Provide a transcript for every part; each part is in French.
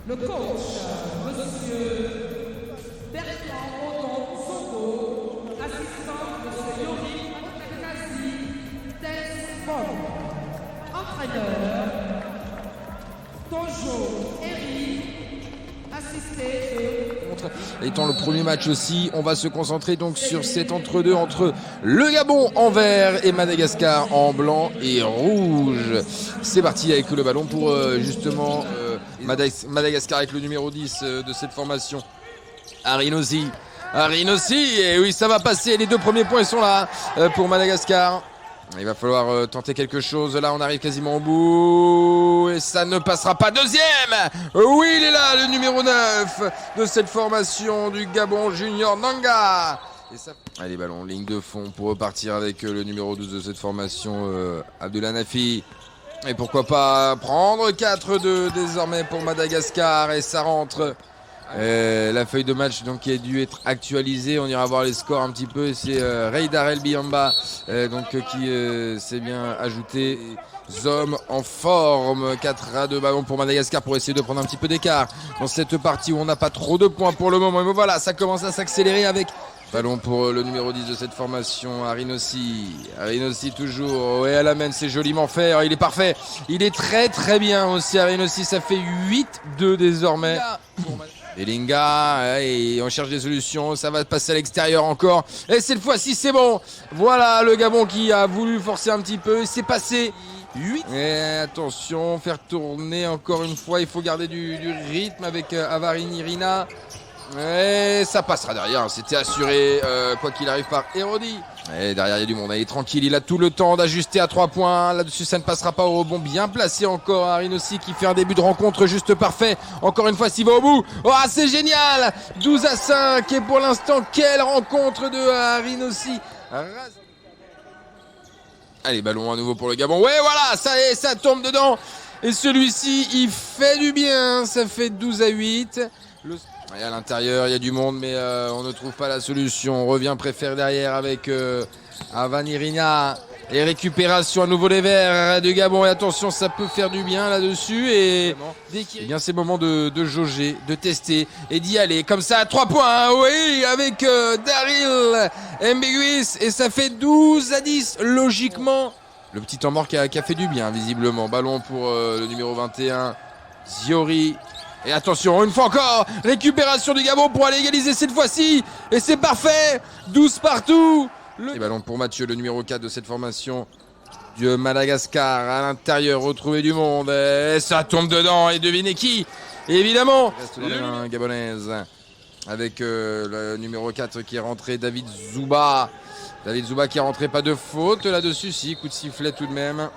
le coach, monsieur Bertrand Odon Zongo, assistant monsieur Yori Otakazi Tensbon, entraîneur Tojo Eri, assisté Étant le premier match aussi, on va se concentrer donc sur cet entre-deux entre le Gabon en vert et Madagascar en blanc et rouge. C'est parti avec le ballon pour justement Madagascar avec le numéro 10 de cette formation. Arinossi, et oui ça va passer, les deux premiers points sont là pour Madagascar. Il va falloir tenter quelque chose, là on arrive quasiment au bout et ça ne passera pas. Deuxième, oui il est là le numéro 9 de cette formation du Gabon, Junior Nanga. Et ça... Allez ballon, ligne de fond pour repartir avec le numéro 12 de cette formation, Abdullah Nafi. Et pourquoi pas prendre 4-2 désormais pour Madagascar et ça rentre. La feuille de match donc qui a dû être actualisée, on ira voir les scores un petit peu. C'est Reidar El Biamba qui s'est bien ajouté. Hommes en forme, 4-2 ballons pour Madagascar pour essayer de prendre un petit peu d'écart dans cette partie où on n'a pas trop de points pour le moment. Mais voilà, ça commence à s'accélérer avec ballon pour le numéro 10 de cette formation, Arinossi toujours, et elle amène, c'est joliment fait, il est parfait, il est très très bien aussi Arinossi, ça fait 8-2 désormais. Elinga, et on cherche des solutions, ça va passer à l'extérieur encore, et cette fois-ci c'est bon, voilà le Gabon qui a voulu forcer un petit peu, c'est passé 8. Et attention, faire tourner encore une fois, il faut garder du rythme avec Avarini Rina. Et ça passera derrière, c'était assuré quoi qu'il arrive par Erodi. Et derrière il y a du monde, il est tranquille, il a tout le temps d'ajuster à 3 points. Là-dessus ça ne passera pas au rebond, bien placé encore Arinossi qui fait un début de rencontre juste parfait. Encore une fois s'il va au bout, oh c'est génial, 12-5 et pour l'instant quelle rencontre de Arinossi. Allez ballon à nouveau pour le Gabon, ouais voilà, ça y est, ça tombe dedans. Et celui-ci il fait du bien, ça fait 12-8. Et à l'intérieur, il y a du monde, mais on ne trouve pas la solution. On revient préfère derrière avec Avanirina. Et récupération à nouveau des verts du Gabon. Et attention, ça peut faire du bien là-dessus. Et bien, c'est le moment de jauger, de tester et d'y aller. Comme ça, à 3 points, oui, avec Daryl Mbiguis. Et ça fait 12-10, logiquement. Le petit temps mort qui a fait du bien, visiblement. Ballon pour le numéro 21, Ziori. Et attention, une fois encore, récupération du Gabon pour aller égaliser cette fois-ci. Et c'est parfait, 12 partout. Et ballon pour Mathieu, le numéro 4 de cette formation de Madagascar. À l'intérieur, retrouver du monde. Et ça tombe dedans. Et devinez qui? Et évidemment, le gabonaise. Avec le numéro 4 qui est rentré, David Zouba. David Zouba qui est rentré, pas de faute là-dessus. Si, coup de sifflet tout de même.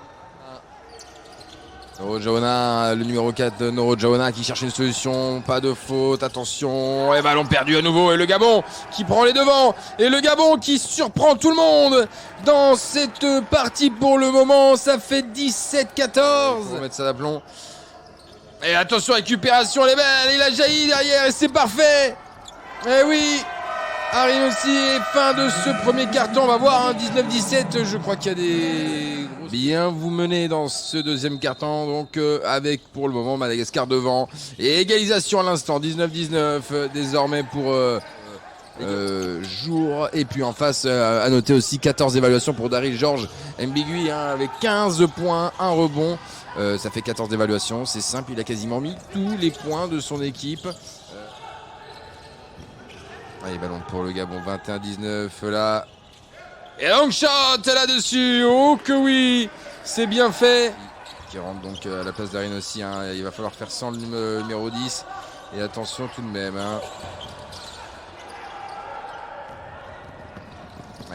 Noro Jaona, le numéro 4 de Noro Jaona qui cherche une solution, pas de faute, attention, et ballon perdu à nouveau, et le Gabon qui prend les devants, et le Gabon qui surprend tout le monde dans cette partie pour le moment, ça fait 17-14. On va mettre ça d'aplomb. Et attention, récupération, elle est belle, il a jailli derrière, et c'est parfait. Et oui, Arinossi, fin de ce premier carton, on va voir, hein, 19-17, je crois qu'il y a des... Bien vous menez dans ce deuxième carton, donc avec pour le moment Madagascar devant. Et égalisation à l'instant, 19-19 désormais pour Jour. Et puis en face, à noter aussi 14 évaluations pour Daryl Georges Mbigui, hein, avec 15 points, 1 rebond. Ça fait 14 évaluations, c'est simple, il a quasiment mis tous les points de son équipe. Allez, ballon pour le Gabon, 21-19 là. Et long shot là-dessus, oh que oui, c'est bien fait. Qui rentre donc à la place d'Arinossi, hein. Il va falloir faire sans le numéro 10. Et attention tout de même. Hein.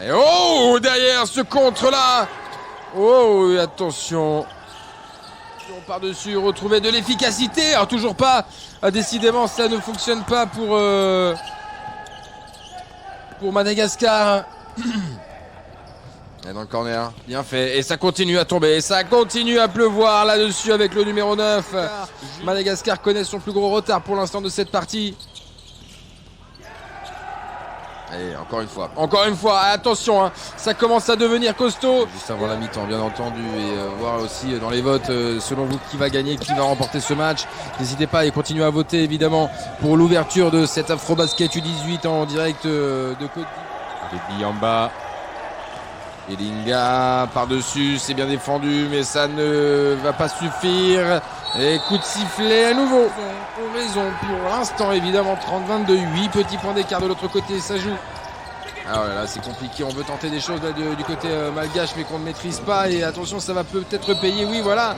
Et oh, derrière ce contre-là. Oh, et attention. Par-dessus, retrouver de l'efficacité. Alors toujours pas, décidément ça ne fonctionne pas pour Madagascar. Et dans le corner, bien fait, et ça continue à tomber, et ça continue à pleuvoir là-dessus avec le numéro 9. Madagascar connaît son plus gros retard pour l'instant de cette partie. Et encore une fois, attention, hein, ça commence à devenir costaud. Juste avant la mi-temps, bien entendu, et voir aussi dans les votes, selon vous, qui va gagner, qui va remporter ce match. N'hésitez pas et continuez à voter, évidemment, pour l'ouverture de cet Afrobasket U18 en direct de Côte d'Ivoire. Biamba. Elinga par-dessus, c'est bien défendu, mais ça ne va pas suffire. Et coup de sifflet à nouveau. Pour raison, pour l'instant, évidemment, 30-22, 8 petits points d'écart de l'autre côté, ça joue. Alors là, c'est compliqué, on veut tenter des choses là, du côté malgache, mais qu'on ne maîtrise pas. Et attention, ça va peut-être payer, oui, voilà.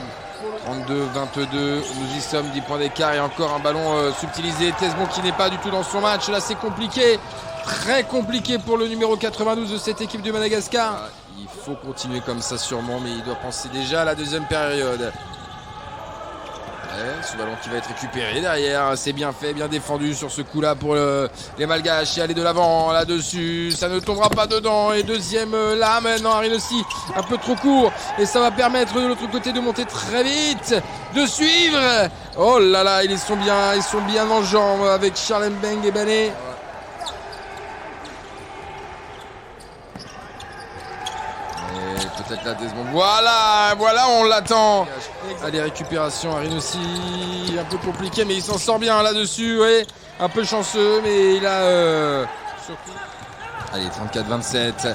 32-22, nous y sommes, 10 points d'écart et encore un ballon subtilisé. Tesbon qui n'est pas du tout dans son match, là c'est compliqué. Très compliqué pour le numéro 92 de cette équipe du Madagascar. Il faut continuer comme ça sûrement, mais il doit penser déjà à la deuxième période. Ce ballon qui va être récupéré derrière, c'est bien fait, bien défendu sur ce coup là pour les Malgaches. Et aller de l'avant là-dessus, ça ne tombera pas dedans. Et deuxième là maintenant, Arin aussi un peu trop court. Et ça va permettre de l'autre côté de monter très vite, de suivre. Oh là là, ils sont bien en jambes avec Charles Mbeng et Bané. Peut-être la Desmond. Voilà, on l'attend. Allez, récupération, Arin aussi. Un peu compliqué, mais il s'en sort bien là-dessus. Ouais. Un peu chanceux, mais il a surtout. Allez, 34-27.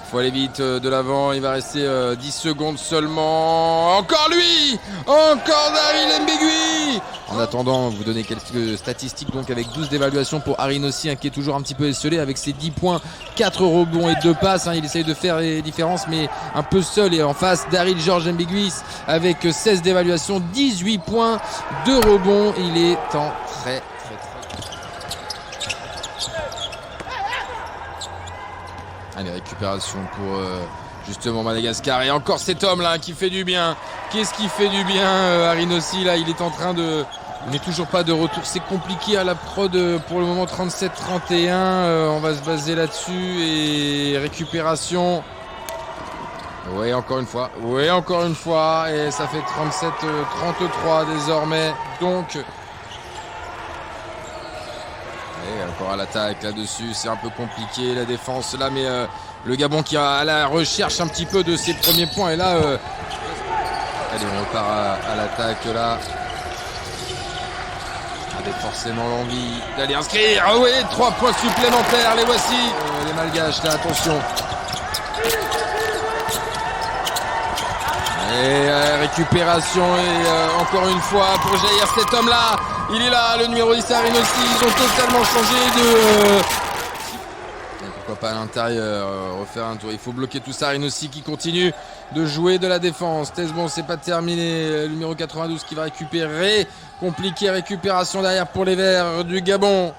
Il faut aller vite de l'avant. Il va rester 10 secondes seulement. Encore lui! Encore Daryl Mbegui! En attendant, vous donner quelques statistiques donc avec 12 d'évaluation pour Arin aussi, hein, qui est toujours un petit peu esselé avec ses 10 points, 4 rebonds et 2 passes. Hein, il essaye de faire les différences, mais un peu seul. Et en face, Daryl Georges Mbegui avec 16 d'évaluation, 18 points, 2 rebonds. Il est en très. Allez, récupération pour justement Madagascar. Et encore cet homme là qui fait du bien. Qu'est-ce qui fait du bien, Arin aussi là, il est en train de. Il n'est toujours pas de retour. C'est compliqué à la prod pour le moment. 37-31. On va se baser là-dessus. Et récupération. Oui, encore une fois. Et ça fait 37-33 désormais. Donc. Et encore à l'attaque là-dessus, c'est un peu compliqué la défense là, mais le Gabon qui est à la recherche un petit peu de ses premiers points. Et là, allez, on repart à l'attaque là, avec forcément l'envie d'aller inscrire. Ah oui, 3 points supplémentaires, les voici. Les Malgaches là, attention. Et récupération et encore une fois pour jaillir cet homme là. Il est là, le numéro 10 Arin aussi. Ils ont totalement changé de. Et pourquoi pas à l'intérieur refaire un tour. Il faut bloquer tout ça. Arin aussi qui continue de jouer de la défense. Tesbon, c'est pas terminé. Le numéro 92 qui va récupérer. Compliqué récupération derrière pour les Verts du Gabon.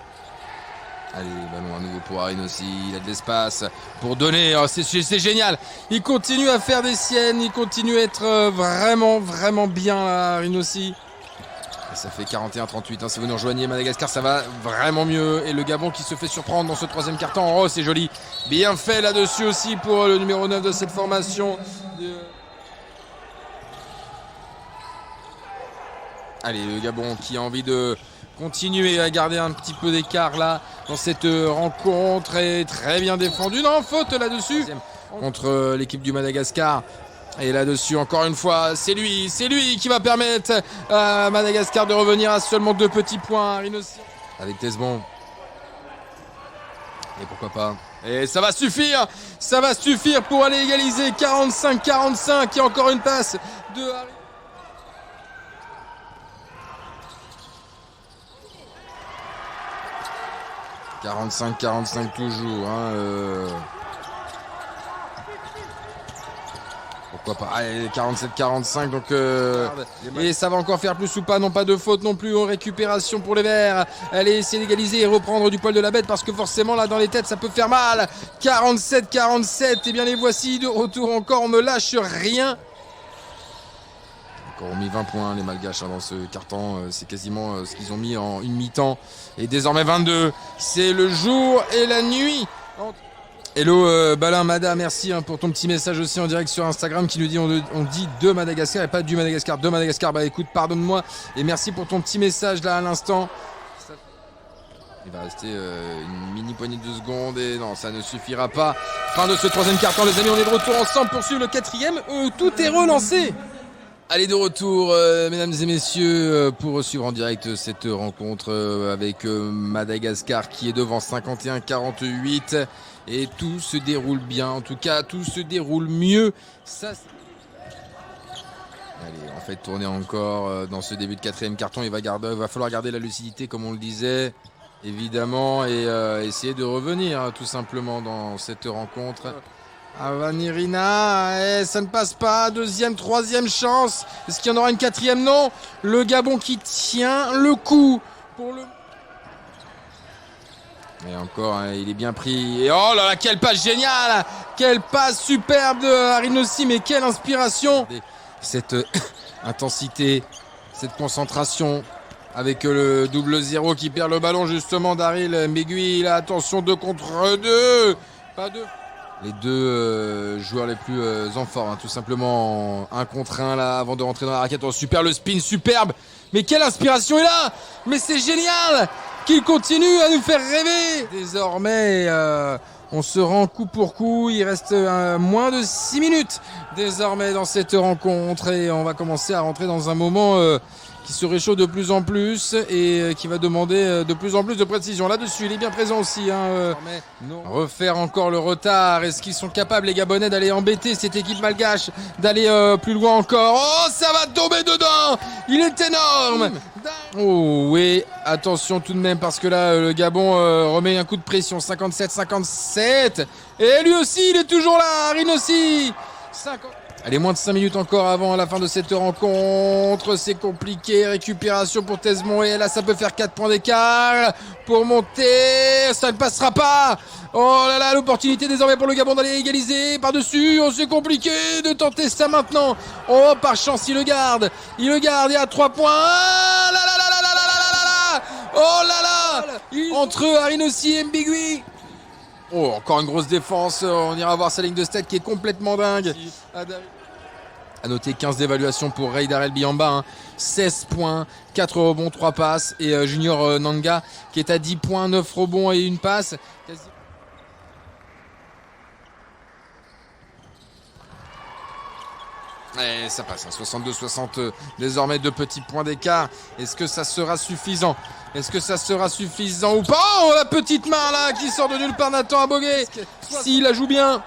Allez, ballon à nouveau pour Arin aussi, il a de l'espace pour donner, oh, c'est génial. Il continue à faire des siennes, il continue à être vraiment bien là, Arin aussi. Et ça fait 41-38, hein, si vous nous rejoignez Madagascar, ça va vraiment mieux. Et le Gabon qui se fait surprendre dans ce troisième quart-temps, oh c'est joli. Bien fait là-dessus aussi pour le numéro 9 de cette formation. Allez, le Gabon qui a envie de continuer à garder un petit peu d'écart là dans cette rencontre et très bien défendu. Non, faute là-dessus contre l'équipe du Madagascar. Et là-dessus, encore une fois, c'est lui qui va permettre à Madagascar de revenir à seulement 2 petits points. Avec Tesbon. Et pourquoi pas. Et ça va suffire pour aller égaliser 45-45. Et encore une passe de Harry. 45-45 toujours. Hein, pourquoi pas. 47-45 donc et ça va encore faire plus ou pas. Non, pas de faute non plus en récupération pour les Verts. Allez essayer d'égaliser et reprendre du poil de la bête parce que forcément là dans les têtes ça peut faire mal. 47-47 et bien les voici de retour encore. On ne lâche rien. Encore ont mis 20 points les Malgaches dans ce carton, c'est quasiment ce qu'ils ont mis en une mi-temps. Et désormais 22, c'est le jour et la nuit. Hello Balin Mada, merci pour ton petit message aussi en direct sur Instagram qui nous dit on dit de Madagascar et pas du Madagascar, de Madagascar. Bah écoute, pardonne-moi et merci pour ton petit message là à l'instant. Il va rester une mini poignée de secondes et non, ça ne suffira pas. Fin de ce troisième quart-temps, les amis, on est de retour ensemble pour suivre le quatrième. Tout est relancé. Allez, de retour, mesdames et messieurs, pour suivre en direct cette rencontre avec Madagascar qui est devant 51-48. Et tout se déroule bien, en tout cas, tout se déroule mieux. Ça, allez, en fait, tourner encore dans ce début de quatrième carton. Il va falloir garder la lucidité, comme on le disait, évidemment, et essayer de revenir tout simplement dans cette rencontre. Avanirina, ça ne passe pas. Deuxième, troisième chance. Est-ce qu'il y en aura une quatrième? Non. Le Gabon qui tient le coup pour le... Et encore, hein, il est bien pris. Et oh là là, quelle passe géniale! Quelle passe superbe de Arinossi, mais quelle inspiration! Cette intensité, cette concentration avec le double zéro qui perd le ballon justement d'Aril Mbegui. Là, attention, 2 contre 2. Pas deux. Les deux joueurs les plus en forme, hein, tout simplement 1 contre 1 là avant de rentrer dans la raquette. Oh, super le spin, superbe. Mais quelle inspiration est là! Mais c'est génial qu'il continue à nous faire rêver. Désormais, on se rend coup pour coup. Il reste moins de 6 minutes désormais dans cette rencontre et on va commencer à rentrer dans un moment qui se réchauffe de plus en plus et qui va demander de plus en plus de précision. Là-dessus, il est bien présent aussi. Refaire encore le retard. Est-ce qu'ils sont capables, les Gabonais, d'aller embêter cette équipe malgache, d'aller plus loin encore? Oh, ça va tomber dedans! Il est énorme! Oh oui, attention tout de même parce que là, le Gabon remet un coup de pression. 57-57. Et lui aussi, il est toujours là. Arinossi. 50... Allez, moins de 5 minutes encore avant la fin de cette rencontre. C'est compliqué. Récupération pour Tesmon. Et là, ça peut faire 4 points d'écart. Pour monter. Ça ne passera pas. Oh là là, l'opportunité désormais pour le Gabon d'aller égaliser par-dessus. Oh, c'est compliqué de tenter ça maintenant. Oh, par chance, il le garde. Il le garde. Et à 3 points. Ah là là là là là là là là là. Oh là là. Entre Arinossi et Mbegui. Oh, encore une grosse défense. On ira voir sa ligne de stats qui est complètement dingue. À noter 15 d'évaluation pour Reidar El Biamba, hein. 16 points, 4 rebonds, 3 passes. Et Junior Nanga qui est à 10 points, 9 rebonds et 1 passe. Et ça passe, hein. 62-60 désormais, 2 petits points d'écart. Est-ce que ça sera suffisant? Est-ce que ça sera suffisant ou pas? Oh, la petite main là qui sort de nulle part, Nathan Abogué. S'il la joue bien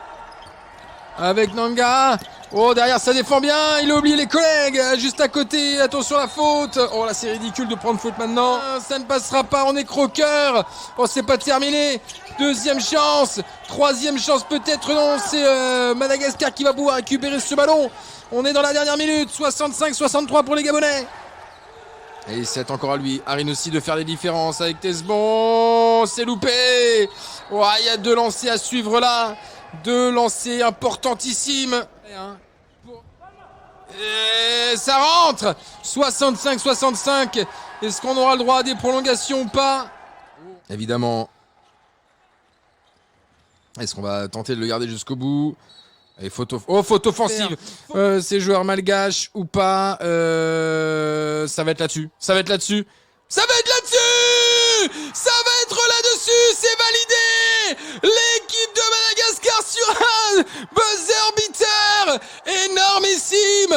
avec Nanga. Oh, derrière ça défend bien. Il a oublié les collègues juste à côté. Attention à la faute. Oh là, c'est ridicule de prendre faute maintenant. Ça ne passera pas, on est croqueur. Oh, c'est pas terminé. Deuxième chance. Troisième chance peut-être. Non, c'est Madagascar qui va pouvoir récupérer ce ballon. On est dans la dernière minute. 65-63 pour les Gabonais. Et c'est encore à lui, Arinossi, de faire les différences avec Tesbon. C'est loupé. Oh, il y a 2 lancers à suivre là. 2 lancers importantissimes. Et ça rentre. 65-65. Est-ce qu'on aura le droit à des prolongations ou pas? Évidemment. Est-ce qu'on va tenter de le garder jusqu'au bout? Et faute offensive. Ces joueurs malgaches ou pas? Ça va être là-dessus. Ça va être là-dessus. Ça va être là-dessus. Ça va être là-dessus. C'est validé. L'équipe de Madagascar sur un buzzer beater énormissime